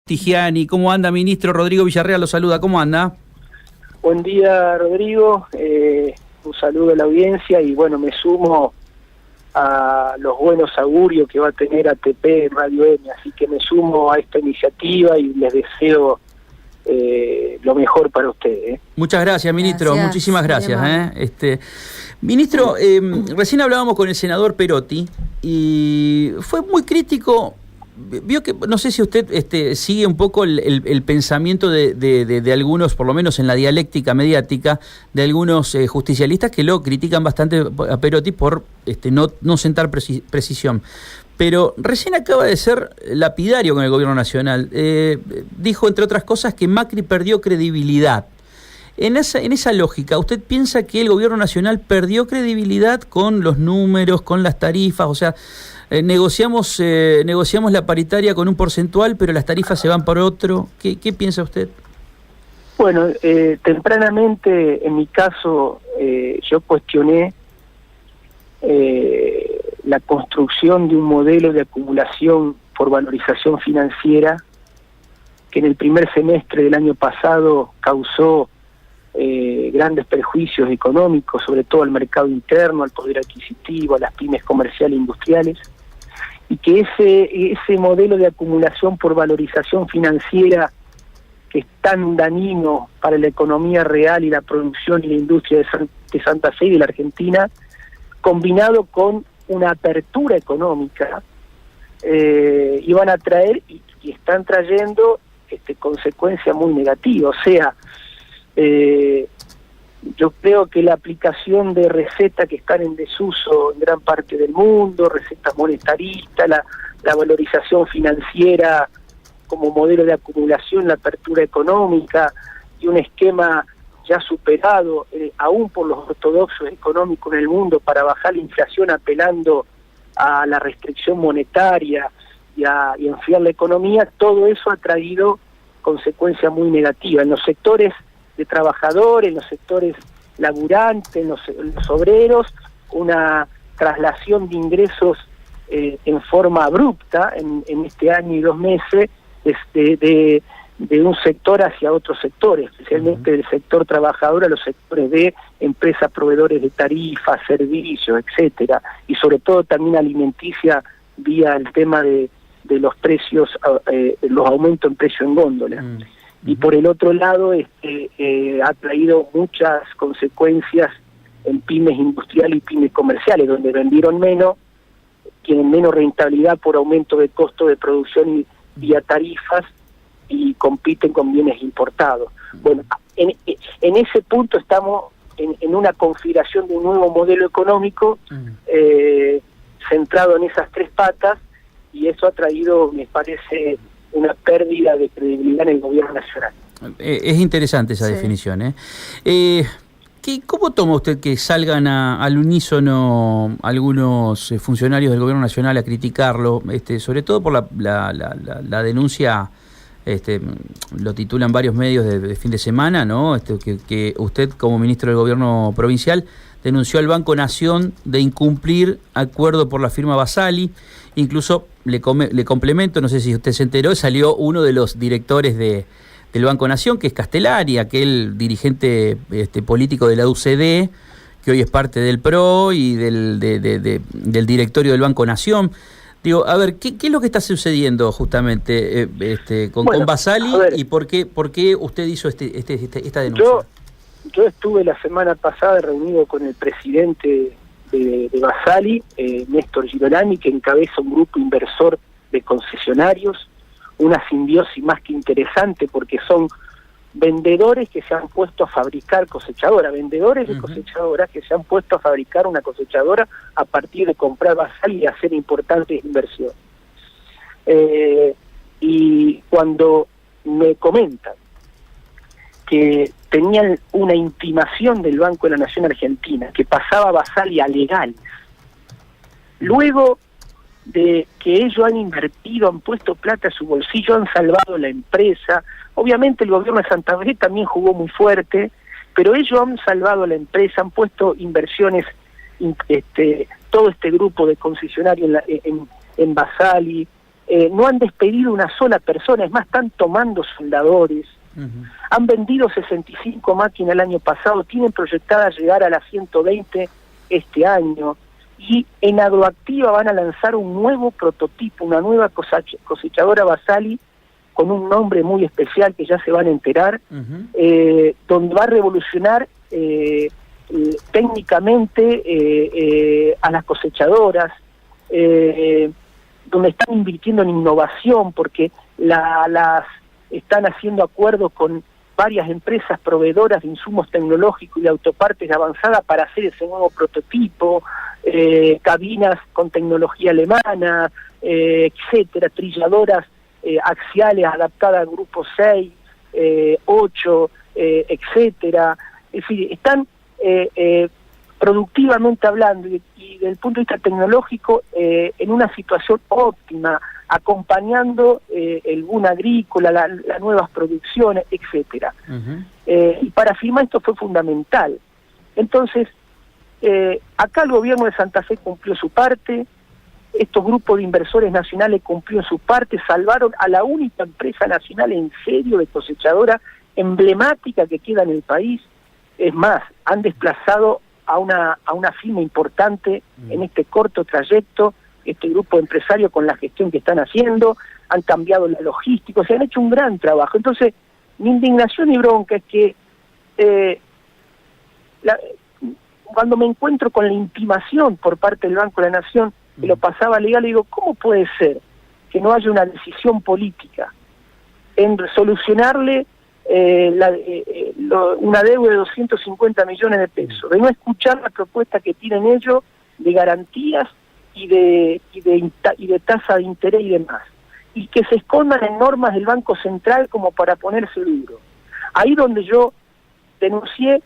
Tigiani. ¿Cómo anda, ministro? Rodrigo Villarreal lo saluda. ¿Cómo anda? Buen día, Rodrigo. Un saludo a la audiencia y bueno, me sumo a los buenos augurios que va a tener ATP Radio M, así que me sumo a esta iniciativa y les deseo lo mejor para ustedes. Muchas gracias, ministro. Gracias. Muchísimas gracias. Ministro, recién hablábamos con el senador Perotti y fue muy crítico. Vio que, no sé si usted sigue un poco el pensamiento de algunos, por lo menos en la dialéctica mediática, de algunos justicialistas que lo critican bastante a Perotti por no sentar precisión. Pero recién acaba de ser lapidario con el gobierno nacional. Dijo, entre otras cosas, que Macri perdió credibilidad. En esa lógica, ¿usted piensa que el gobierno nacional perdió credibilidad con los números, con las tarifas? O sea, negociamos la paritaria con un porcentual, pero las tarifas se van por otro. ¿Qué piensa usted? Bueno, tempranamente, en mi caso, yo cuestioné la construcción de un modelo de acumulación por valorización financiera que en el primer semestre del año pasado causó grandes perjuicios económicos, sobre todo al mercado interno, al poder adquisitivo, a las pymes comerciales e industriales, y que ese modelo de acumulación por valorización financiera que es tan dañino para la economía real y la producción y la industria de Santa Fe y de la Argentina, combinado con una apertura económica, iban a traer y están trayendo consecuencias muy negativas. O sea, yo creo que la aplicación de recetas que están en desuso en gran parte del mundo, recetas monetaristas, la valorización financiera como modelo de acumulación, la apertura económica y un esquema ya superado, aún por los ortodoxos económicos en el mundo, para bajar la inflación apelando a la restricción monetaria y enfriar la economía, todo eso ha traído consecuencias muy negativas en los sectores de trabajadores, en los sectores laburantes, en los obreros, una traslación de ingresos en forma abrupta en este año y 2 meses de un sector hacia otro sector, especialmente del sector trabajador a los sectores de empresas proveedores de tarifas, servicios, etcétera, y sobre todo también alimenticia vía el tema de los precios, los aumentos en precio en góndola. Y por el otro lado ha traído muchas consecuencias en pymes industriales y pymes comerciales, donde vendieron menos, tienen menos rentabilidad por aumento de costo de producción y vía tarifas, y compiten con bienes importados. Bueno, en ese punto estamos en una configuración de un nuevo modelo económico centrado en esas 3 patas, y eso ha traído, me parece, una pérdida de credibilidad en el gobierno nacional. Es interesante esa definición. ¿Cómo toma usted que salgan al unísono algunos funcionarios del gobierno nacional a criticarlo, sobre todo por la denuncia, lo titulan varios medios de fin de semana, ¿no? Que usted, como ministro del gobierno provincial, denunció al Banco Nación de incumplir acuerdo por la firma Basali? Incluso le complemento, no sé si usted se enteró, salió uno de los directores del Banco Nación, que es Castellari, aquel dirigente político de la UCD, que hoy es parte del PRO y del directorio del Banco Nación. Digo, a ver, ¿qué es lo que está sucediendo justamente con Basali y por qué usted hizo esta denuncia? Yo estuve la semana pasada reunido con el presidente de Basali, Néstor Girolami, que encabeza un grupo inversor de concesionarios, una simbiosis más que interesante, porque son vendedores que se han puesto a fabricar cosechadoras, vendedores de cosechadoras que se han puesto a fabricar una cosechadora a partir de comprar Basali y hacer importantes inversiones. Y cuando me comentan que tenían una intimación del Banco de la Nación Argentina, que pasaba Basali a legales, luego de que ellos han invertido, han puesto plata a su bolsillo, han salvado la empresa. Obviamente el gobierno de Santa Fe también jugó muy fuerte, pero ellos han salvado la empresa, han puesto inversiones, todo este grupo de concesionarios en Basali, no han despedido una sola persona, es más, están tomando soldadores. Han vendido 65 máquinas el año pasado, tienen proyectadas llegar a las 120 este año, y en Agroactiva van a lanzar un nuevo prototipo, una nueva cosechadora Basali, con un nombre muy especial que ya se van a enterar, donde va a revolucionar técnicamente a las cosechadoras, donde están invirtiendo en innovación, porque las están haciendo acuerdos con varias empresas proveedoras de insumos tecnológicos y de autopartes de avanzada para hacer ese nuevo prototipo, cabinas con tecnología alemana, etcétera, trilladoras axiales adaptadas al grupo 6, 8, etcétera. Es decir, están productivamente hablando y desde el punto de vista tecnológico en una situación óptima, acompañando el boom agrícola, las nuevas producciones, etcétera. Y para firmar esto fue fundamental. Entonces, acá el gobierno de Santa Fe cumplió su parte, estos grupos de inversores nacionales cumplieron su parte, salvaron a la única empresa nacional en serio de cosechadora emblemática que queda en el país. Es más, han desplazado a una firma importante en este corto trayecto, este grupo de empresarios con la gestión que están haciendo, han cambiado la logística, se han hecho un gran trabajo. Entonces, mi indignación y bronca es que cuando me encuentro con la intimación por parte del Banco de la Nación, que lo pasaba legal, le digo, ¿cómo puede ser que no haya una decisión política en solucionarle una deuda de 250 millones de pesos, de no escuchar la propuesta que tienen ellos de garantías y de tasa de interés y demás, y que se escondan en normas del Banco Central como para ponerse duro? Ahí donde yo denuncié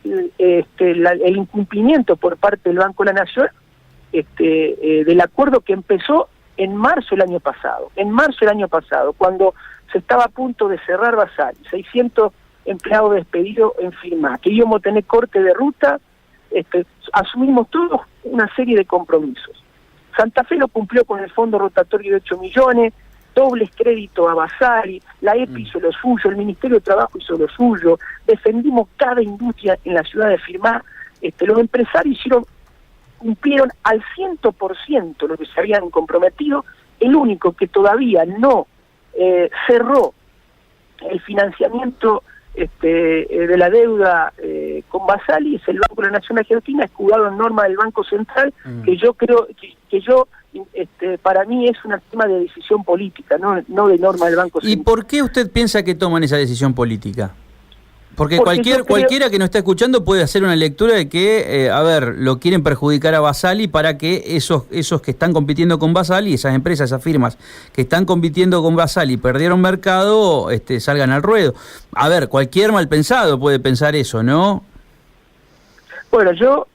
el incumplimiento por parte del Banco de la Nación del acuerdo que empezó en marzo del año pasado, cuando se estaba a punto de cerrar Basali, 600 empleados despedidos en firma, que íbamos a tener corte de ruta, asumimos todos una serie de compromisos. Santa Fe lo cumplió con el fondo rotatorio de 8 millones, dobles créditos a Basali, la EPI hizo lo suyo, el Ministerio de Trabajo hizo lo suyo, defendimos cada industria en la ciudad de Firmá, los empresarios cumplieron al 100% lo que se habían comprometido. El único que todavía no cerró el financiamiento de la deuda con Basali es el Banco de la Nación Argentina, escudado en norma del Banco Central, que yo creo que para mí es un tema de decisión política, no de norma del Banco Central. ¿Y por qué usted piensa que toman esa decisión política? Porque cualquiera que nos está escuchando puede hacer una lectura de que, lo quieren perjudicar a Basali para que esos que están compitiendo con Basali, esas empresas, esas firmas que están compitiendo con Basali y perdieron mercado, salgan al ruedo. Cualquier mal pensado puede pensar eso, ¿no? Bueno, yo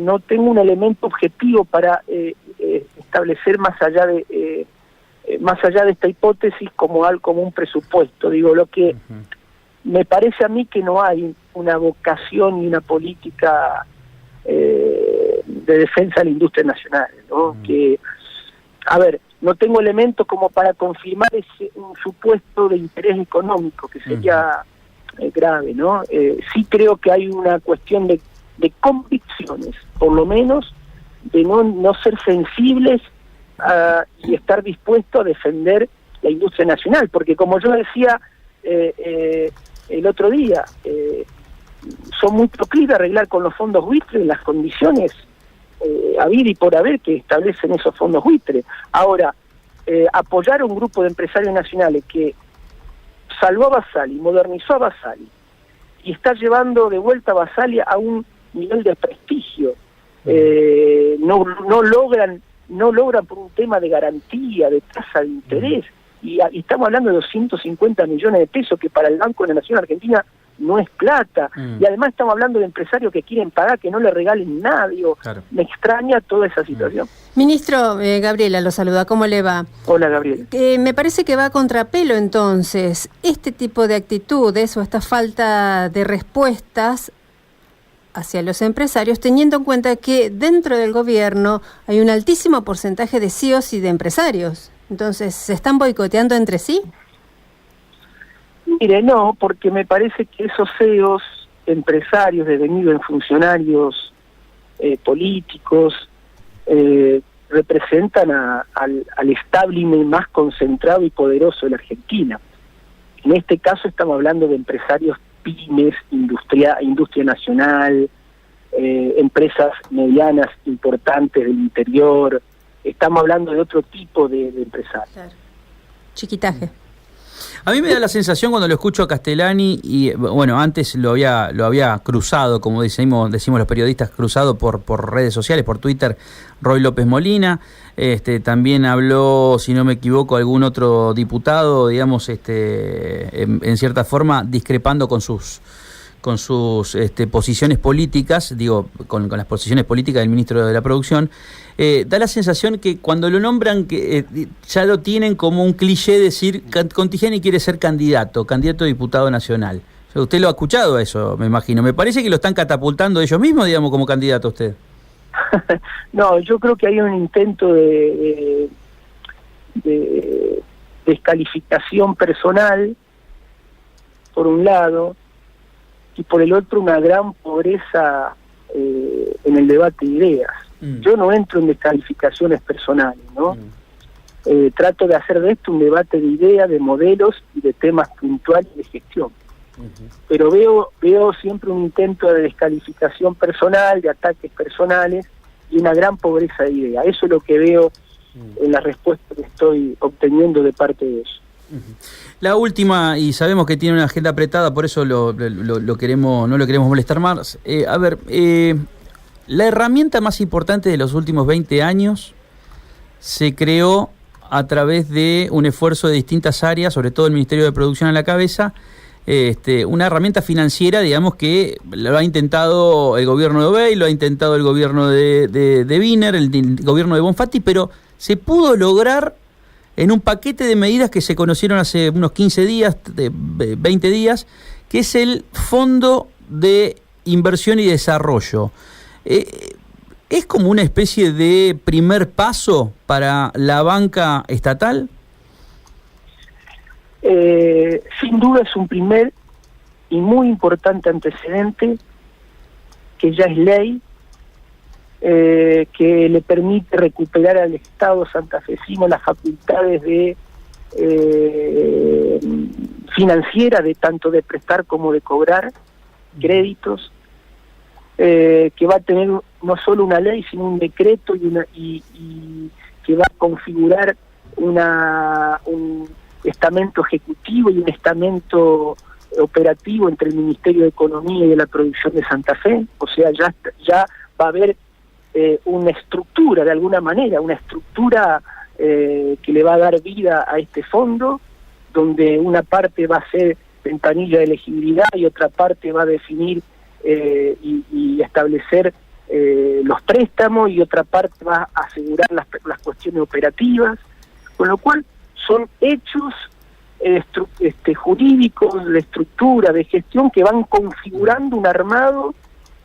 no tengo un elemento objetivo para establecer más allá de esta hipótesis como un presupuesto. Digo, lo que me parece a mí que no hay una vocación y una política de defensa de la industria nacional, ¿no? Que, no tengo elementos como para confirmar un supuesto de interés económico, que sería grave, ¿no? Sí creo que hay una cuestión de convicciones, por lo menos, de no ser sensibles y estar dispuestos a defender la industria nacional, porque como yo decía el otro día, son muy proclives a arreglar con los fondos buitres en las condiciones habidas y por haber que establecen esos fondos buitres. Ahora, apoyar a un grupo de empresarios nacionales que salvó a Basali, modernizó a Basali y está llevando de vuelta a Basali a un nivel de prestigio, no logran por un tema de garantía, de tasa de interés, y estamos hablando de 250 millones de pesos, que para el Banco de la Nación Argentina no es plata, y además estamos hablando de empresarios que quieren pagar, que no le regalen nada. Claro. Me extraña toda esa situación. Ministro, Gabriela lo saluda, ¿cómo le va? Hola, Gabriela. Me parece que va a contrapelo entonces este tipo de actitudes o esta falta de respuestas hacia los empresarios, teniendo en cuenta que dentro del gobierno hay un altísimo porcentaje de CEOs y de empresarios. Entonces, ¿se están boicoteando entre sí? Mire, no, porque me parece que esos CEOs, empresarios devenidos en funcionarios políticos, representan al establishment más concentrado y poderoso de la Argentina. En este caso estamos hablando de empresarios pymes, industria nacional, empresas medianas importantes del interior. Estamos hablando de otro tipo de empresarios. Claro. Chiquitaje. A mí me da la sensación cuando lo escucho a Castellani, y bueno, antes lo había cruzado, como decimos los periodistas, cruzado por redes sociales, por Twitter, Roy López Molina. También habló, si no me equivoco, algún otro diputado, digamos, en cierta forma discrepando con sus posiciones políticas, digo, con las posiciones políticas del ministro de la Producción. Da la sensación que cuando lo nombran, que ya lo tienen como un cliché decir, Contigeni quiere ser candidato a diputado nacional. O sea, usted lo ha escuchado eso, me imagino. Me parece que lo están catapultando ellos mismos, digamos, como candidato a usted. No, yo creo que hay un intento de descalificación personal, por un lado, y por el otro una gran pobreza en el debate de ideas. Yo no entro en descalificaciones personales, ¿no? Trato de hacer de esto un debate de ideas, de modelos y de temas puntuales de gestión. Pero veo siempre un intento de descalificación personal, de ataques personales y una gran pobreza de ideas. Eso es lo que veo en la respuesta que estoy obteniendo de parte de ellos. La última, y sabemos que tiene una agenda apretada, por eso no lo queremos molestar más. La herramienta más importante de los últimos 20 años se creó a través de un esfuerzo de distintas áreas, sobre todo el Ministerio de Producción a la cabeza, una herramienta financiera, digamos, que lo ha intentado el gobierno de Obey, lo ha intentado el gobierno de Wiener, el gobierno de Bonfatti, pero se pudo lograr en un paquete de medidas que se conocieron hace unos 15 días, 20 días, que es el Fondo de Inversión y Desarrollo. ¿Es como una especie de primer paso para la banca estatal? Sin duda es un primer y muy importante antecedente que ya es ley, que le permite recuperar al Estado santafesino las facultades de financieras, de tanto de prestar como de cobrar créditos, que va a tener no solo una ley sino un decreto y que va a configurar un estamento ejecutivo y un estamento operativo entre el Ministerio de Economía y de la Producción de Santa Fe. O sea, ya va a haber una estructura, de alguna manera, una estructura que le va a dar vida a este fondo, donde una parte va a ser ventanilla de elegibilidad y otra parte va a definir y establecer los préstamos, y otra parte va a asegurar las cuestiones operativas, con lo cual son hechos jurídicos, de estructura, de gestión, que van configurando un armado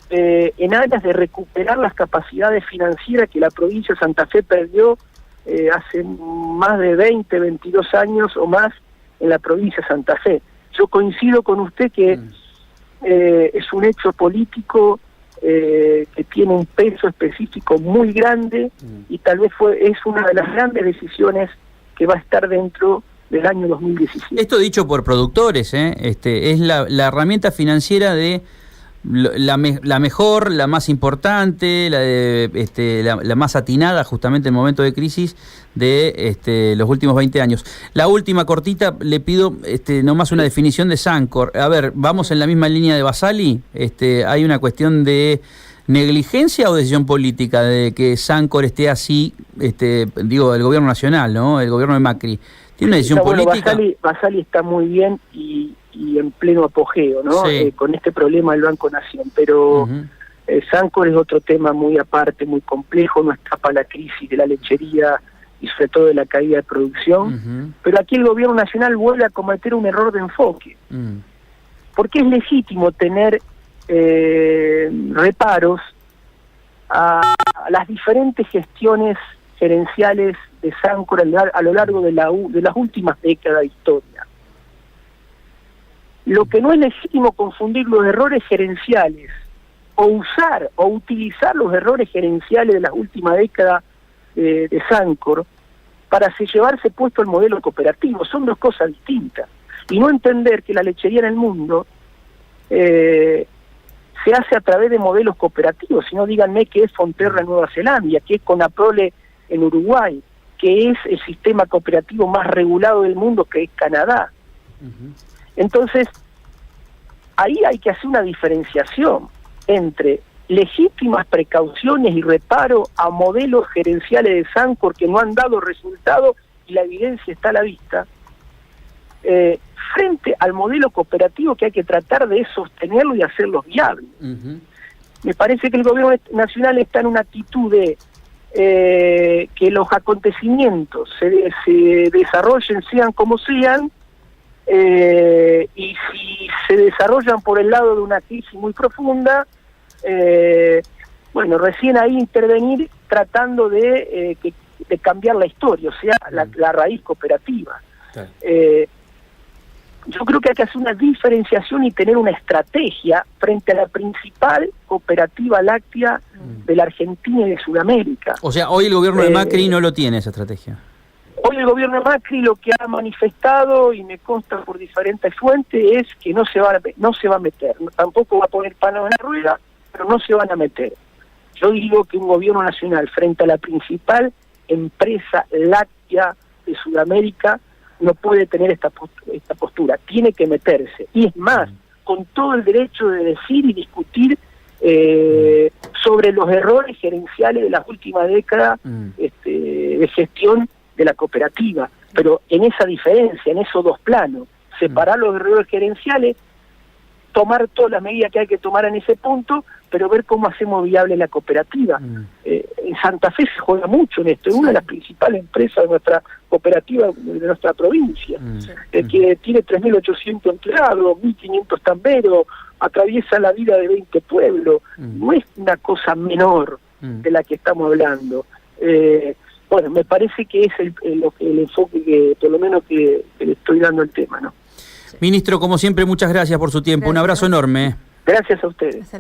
en aras de recuperar las capacidades financieras que la provincia de Santa Fe perdió hace más de 20, 22 años o más en la provincia de Santa Fe. Yo coincido con usted que es un hecho político que tiene un peso específico muy grande, y tal vez es una de las grandes decisiones que va a estar dentro del año 2017. Esto dicho por productores, es la herramienta financiera de la mejor, la más importante, la más atinada justamente en el momento de crisis de los últimos 20 años. La última cortita, le pido nomás una definición de Sancor. A ver, ¿vamos en la misma línea de Basali? ¿Hay una cuestión de negligencia o decisión política de que Sancor esté así, digo, el gobierno nacional, ¿no? El gobierno de Macri. ¿Tiene una decisión política? Basali está muy bien y en pleno apogeo, ¿no? Sí. Con este problema del Banco Nación, pero Sancor es otro tema muy aparte, muy complejo, no escapa la crisis de la lechería y sobre todo de la caída de producción, pero aquí el gobierno nacional vuelve a cometer un error de enfoque, porque es legítimo tener reparos a las diferentes gestiones gerenciales de Sancor a lo largo de las últimas décadas de historia. Lo que no es legítimo confundir los errores gerenciales o utilizar los errores gerenciales de las últimas décadas de Sancor para llevarse puesto el modelo cooperativo. Son dos cosas distintas. Y no entender que la lechería en el mundo se hace a través de modelos cooperativos. Si no, díganme que es Fonterra en Nueva Zelanda, que es Conaprole en Uruguay, que es el sistema cooperativo más regulado del mundo, que es Canadá. Entonces, ahí hay que hacer una diferenciación entre legítimas precauciones y reparo a modelos gerenciales de Sancor que no han dado resultado y la evidencia está a la vista, frente al modelo cooperativo que hay que tratar de sostenerlo y hacerlo viable. Me parece que el gobierno nacional está en una actitud de que los acontecimientos se desarrollen, sean como sean, y si se desarrollan por el lado de una crisis muy profunda, bueno, recién ahí intervenir tratando de cambiar la historia, o sea, la raíz cooperativa. Claro. Yo creo que hay que hacer una diferenciación y tener una estrategia frente a la principal cooperativa láctea de la Argentina y de Sudamérica. O sea, hoy el gobierno de Macri no lo tiene esa estrategia. Hoy el gobierno de Macri lo que ha manifestado, y me consta por diferentes fuentes, es que no se va a meter. Tampoco va a poner palos en la rueda, pero no se van a meter. Yo digo que un gobierno nacional frente a la principal empresa láctea de Sudamérica no puede tener esta postura, tiene que meterse. Y es más, con todo el derecho de decir y discutir sobre los errores gerenciales de las últimas décadas de gestión de la cooperativa, pero en esa diferencia, en esos dos planos, separar los errores gerenciales, tomar todas las medidas que hay que tomar en ese punto, pero ver cómo hacemos viable la cooperativa. En Santa Fe se juega mucho en esto, es una de las principales empresas de nuestra cooperativa, de nuestra provincia, que tiene 3.800 empleados, 1.500 tamberos, atraviesa la vida de 20 pueblos, no es una cosa menor de la que estamos hablando. Bueno, me parece que es el enfoque que, por lo menos, que le estoy dando al tema, ¿no? Ministro, como siempre, muchas gracias por su tiempo. Un abrazo enorme. Gracias a ustedes.